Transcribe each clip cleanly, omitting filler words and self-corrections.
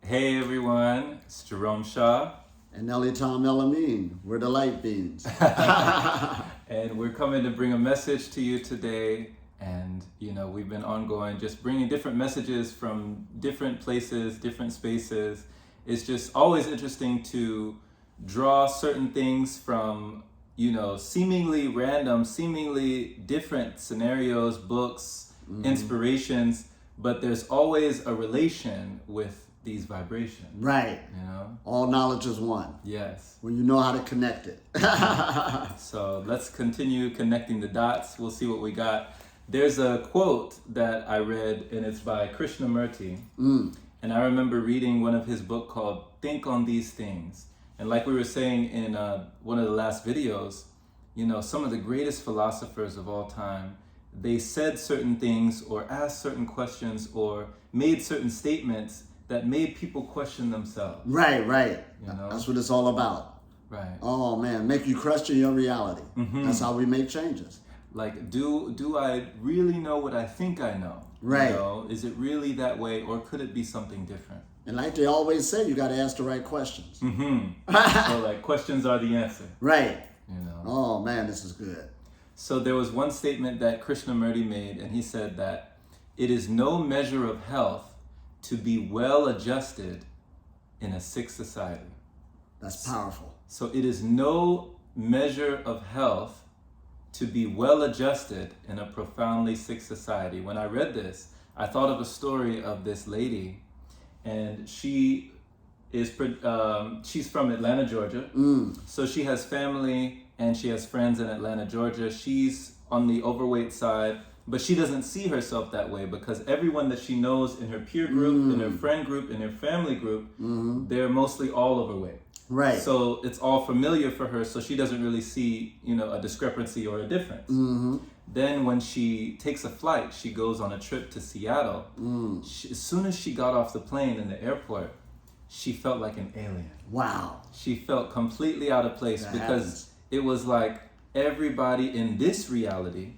Hey everyone, it's Jerome Shaw. And Nelly Tom Elamine, we're the light beings. And we're coming to bring a message to you today. And, we've been ongoing, just bringing different messages from different places, different spaces. It's just always interesting to draw certain things from, seemingly random, seemingly different scenarios, books, inspirations, but there's always a relation with these vibrations. Right. All knowledge is one. Yes. When you know how to connect it. So let's continue connecting the dots. We'll see what we got. There's a quote that I read, and it's by Krishnamurti. And I remember reading one of his book called Think on These Things. And like we were saying in one of the last videos, some of the greatest philosophers of all time, they said certain things or asked certain questions or made certain statements that made people question themselves. Right. That's what it's all about. Right. Oh man, make you question your reality. That's how we make changes. Like, do I really know what I think I know? Right. Is it really that way, or could it be something different? And like they always say, you got to ask the right questions. So like, questions are the answer. Right. Oh man, this is good. So there was one statement that Krishnamurti made, and he said that it is no measure of health to be well adjusted in a sick society. That's powerful. So it is no measure of health to be well adjusted in a profoundly sick society. When I read this, I thought of a story of this lady, and she's from Atlanta, Georgia. So she has family and she has friends in Atlanta, Georgia. She's on the overweight side, but she doesn't see herself that way because everyone that she knows in her peer group, in her friend group, in her family group, they're mostly all overweight. Right. So it's all familiar for her, so she doesn't really see, a discrepancy or a difference. Then when she takes a flight, she goes on a trip to Seattle. As soon as she got off the plane in the airport, she felt like an alien. Wow. She felt completely out of place because it was like everybody in this reality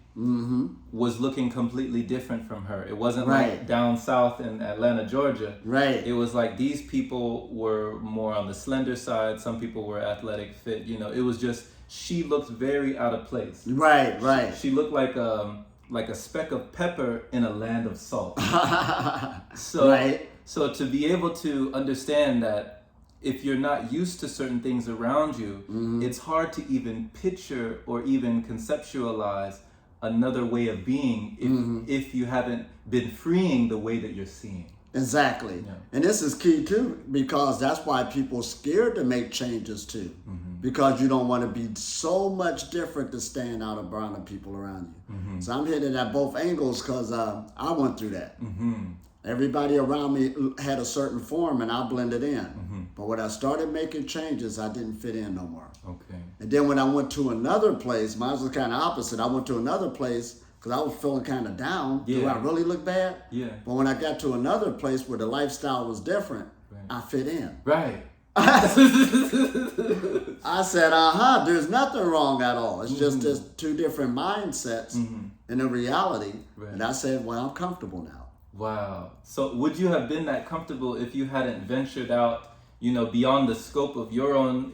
was looking completely different from her. It wasn't like down south in Atlanta, Georgia. Right. It was like these people were more on the slender side. Some people were athletic, fit. It was just, she looked very out of place. Right. She looked like a speck of pepper in a land of salt. So to be able to understand that if you're not used to certain things around you, it's hard to even picture or even conceptualize another way of being if you haven't been freeing the way that you're seeing. Exactly. Yeah. And this is key too, because that's why people are scared to make changes too. Because you don't want to be so much different to stand out around the people around you. So I'm hitting at both angles because I went through that. Everybody around me had a certain form and I blended in. But when I started making changes, I didn't fit in no more. Okay. And then when I went to another place, mine was kind of opposite. I went to another place because I was feeling kind of down. Yeah. Do I really look bad? Yeah. But when I got to another place where the lifestyle was different, I fit in. Right. I said, there's nothing wrong at all. It's just there's two different mindsets in the reality. Right. And I said, well, I'm comfortable now. Wow. So would you have been that comfortable if you hadn't ventured out, beyond the scope of your own,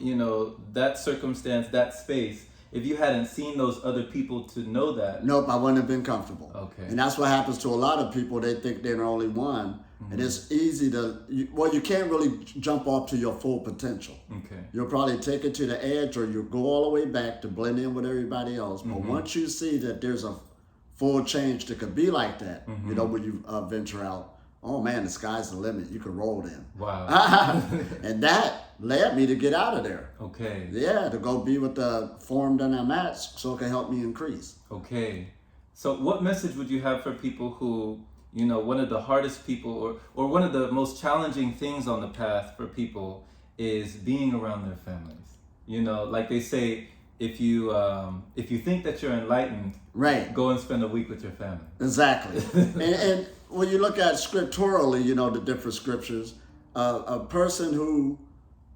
that circumstance, that space, if you hadn't seen those other people to know that? Nope, I wouldn't have been comfortable. Okay. And that's what happens to a lot of people. They think they're the only one. And it's easy you can't really jump off to your full potential. Okay. You'll probably take it to the edge or you'll go all the way back to blend in with everybody else. But once you see that there's a full change that could be like that, when you venture out, oh man, the sky's the limit. You could roll in. Wow. And that led me to get out of there. Okay. Yeah, to go be with the form that I'm at so it can help me increase. Okay. So what message would you have for people who, one of the hardest people or one of the most challenging things on the path for people is being around their families? Like they say, if you think that you're enlightened, go and spend a week with your family. Exactly. and when you look at scripturally, the different scriptures, a person who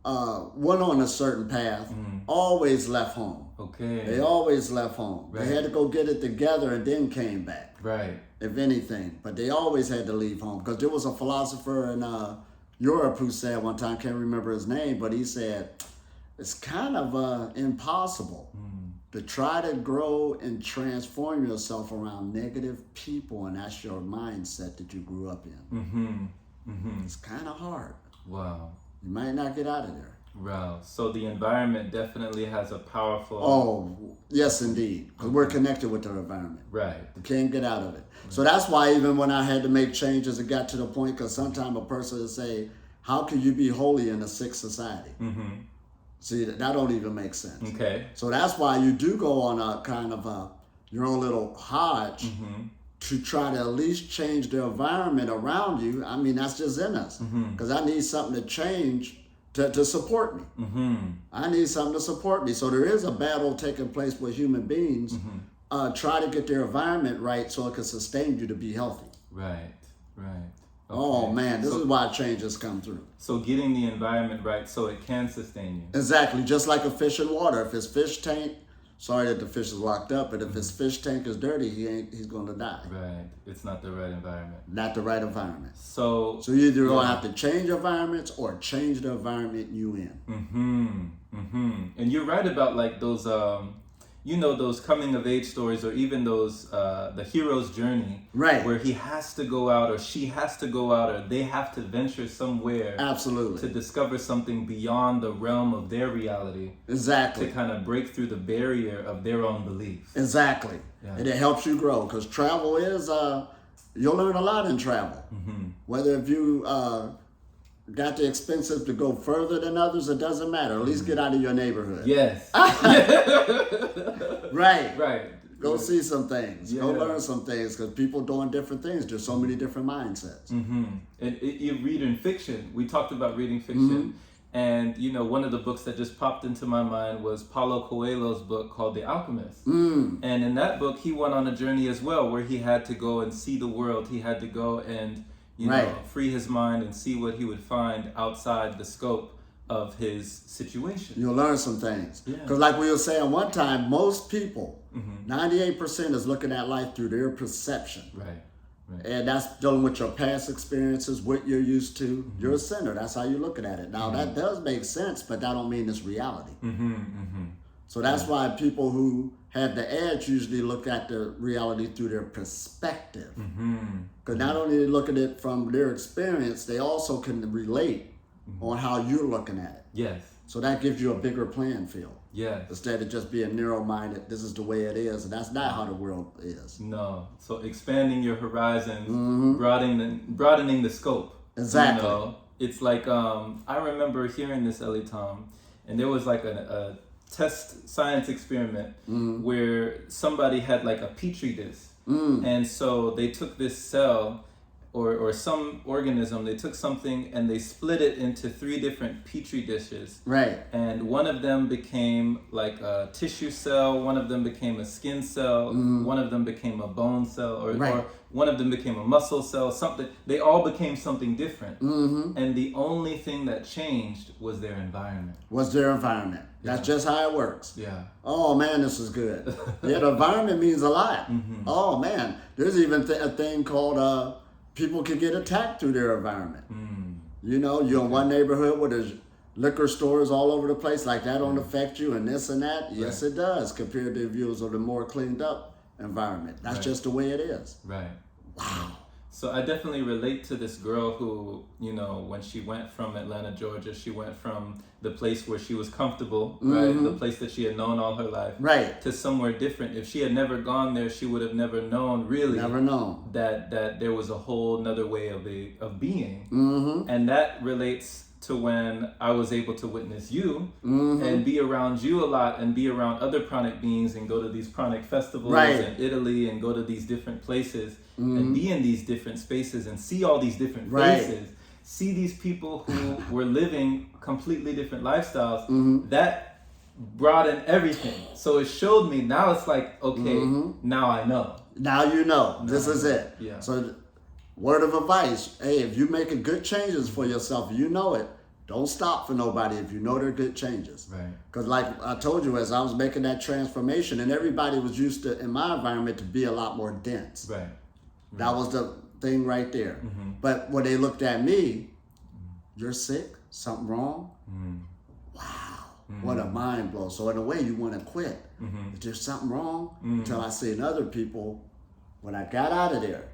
went on a certain path always left home. Okay. They always left home. Right. They had to go get it together and then came back. Right. If anything, but they always had to leave home because there was a philosopher in Europe who said one time, can't remember his name, but he said, it's kind of impossible to try to grow and transform yourself around negative people, and that's your mindset that you grew up in. It's kind of hard. Wow. You might not get out of there. Wow. So the environment definitely has a powerful... Oh, yes, indeed. Because we're connected with our environment. Right. We can't get out of it. Right. So that's why even when I had to make changes, it got to the point, because sometimes a person will say, how can you be holy in a sick society? See, that don't even make sense. Okay. So that's why you do go on a kind of your own little hodge to try to at least change the environment around you. I mean, that's just in us. Because I need something to change to support me. I need something to support me. So there is a battle taking place with human beings. Try to get their environment right so it can sustain you to be healthy. Right, right. Okay. Oh man, this is why changes come through. So getting the environment right so it can sustain you. Exactly, just like a fish in water. If his fish tank, sorry that the fish is locked up, but if his fish tank is dirty, he's going to die. Right, it's not the right environment. Not the right environment. So you either going to have to change environments or change the environment you in. And you're right about like those, you know, those coming of age stories, or even those, the hero's journey, right? Where he has to go out, or she has to go out, or they have to venture somewhere, absolutely, to discover something beyond the realm of their reality, exactly, to kind of break through the barrier of their own beliefs. Exactly, and it helps you grow, because travel is, you'll learn a lot in travel. Whether if you got the expenses to go further than others, it doesn't matter. At least get out of your neighborhood. Yes. Right. Go see some things. Go learn some things, because people doing different things. There's so many different mindsets. And you read in fiction. We talked about reading fiction. And, you know, one of the books that just popped into my mind was Paulo Coelho's book called The Alchemist. And in that book, he went on a journey as well, where he had to go and see the world. He had to go and, you know, free his mind and see what he would find outside the scope of his situation. You'll learn some things. Because like we were saying one time, most people, 98% is looking at life through their perception. Right. And that's dealing with your past experiences, what you're used to. You're a sinner. That's how you're looking at it. Now, that does make sense, but that don't mean it's reality. So that's why people who have the edge usually look at the reality through their perspective. Because not only they look at it from their experience, they also can relate on how you're looking at it. Yes. So that gives you a bigger playing field. Yes. Instead of just being narrow-minded, this is the way it is, and that's not how the world is. No. So expanding your horizons, broadening the scope. Exactly. You know, it's like, I remember hearing this, Ellie Tom, and there was like a test science experiment where somebody had like a petri dish. And so they took this cell or some organism, they took something and they split it into 3 different petri dishes. Right. And one of them became like a tissue cell, one of them became a skin cell, one of them became a bone cell, or one of them became a muscle cell, something. They all became something different. And the only thing that changed was their environment. That's just how it works. Yeah. Oh man, this is good. The environment means a lot. Oh man, there's even a thing called people can get attacked through their environment. You know, you're in one neighborhood where there's liquor stores all over the place, like that don't affect you and this and that. Yes, it does, compared to views of the more cleaned up environment. That's just the way it is. Right. Wow. So I definitely relate to this girl who, you know, when she went from Atlanta, Georgia, she went from the place where she was comfortable, right? The place that she had known all her life, to somewhere different. If she had never gone there, she would have never known, really, that there was a whole nother way of being. And that relates to when I was able to witness you and be around you a lot and be around other pranic beings and go to these pranic festivals in Italy and go to these different places and be in these different spaces and see all these different faces, see these people who were living completely different lifestyles. That brought in everything. So it showed me, now it's like, okay, now I know. Now you know. This is it. Yeah. So word of advice, hey, if you're making good changes for yourself, you know it, don't stop for nobody if you know they're good changes. Right. Because like I told you, as I was making that transformation, and everybody was used to, in my environment, to be a lot more dense. Right. That was the thing right there. But when they looked at me, you're sick, something wrong. Mm. Wow, what a mind blow. So in a way, you want to quit. Is there something wrong? Until I seen other people, when I got out of there,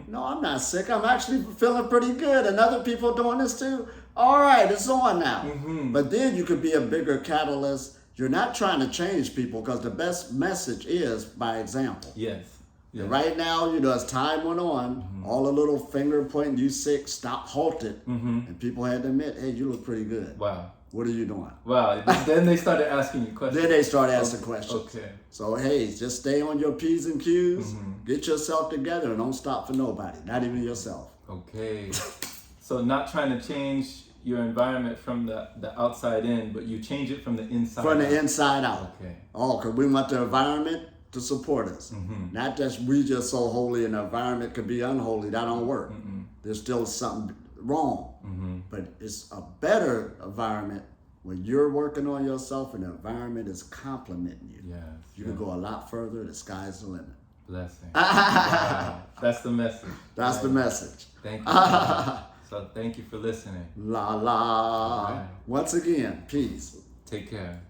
no, I'm not sick. I'm actually feeling pretty good. And other people doing this too. All right, it's on now. But then you could be a bigger catalyst. You're not trying to change people because the best message is by example. Yes. And right now, as time went on, all the little finger pointing, you sick, stop, halted. And people had to admit, hey, you look pretty good. Wow. What are you doing? Wow. Then they started asking you questions. Then they started asking questions. Okay. So, hey, just stay on your P's and Q's. Get yourself together and don't stop for nobody, not even yourself. Okay. So not trying to change your environment from the outside in, but you change it from the inside From out. the inside out. Okay. Oh, because we want the environment to support us. Not just we just so holy and the environment could be unholy. That don't work. There's still something wrong. But it's a better environment when you're working on yourself and the environment is complimenting you. Yes. You can go a lot further. The sky's the limit. Blessing. Wow. That's the message. That's the message. Thank you. So thank you for listening. La la. Right. Once again, peace. Take care.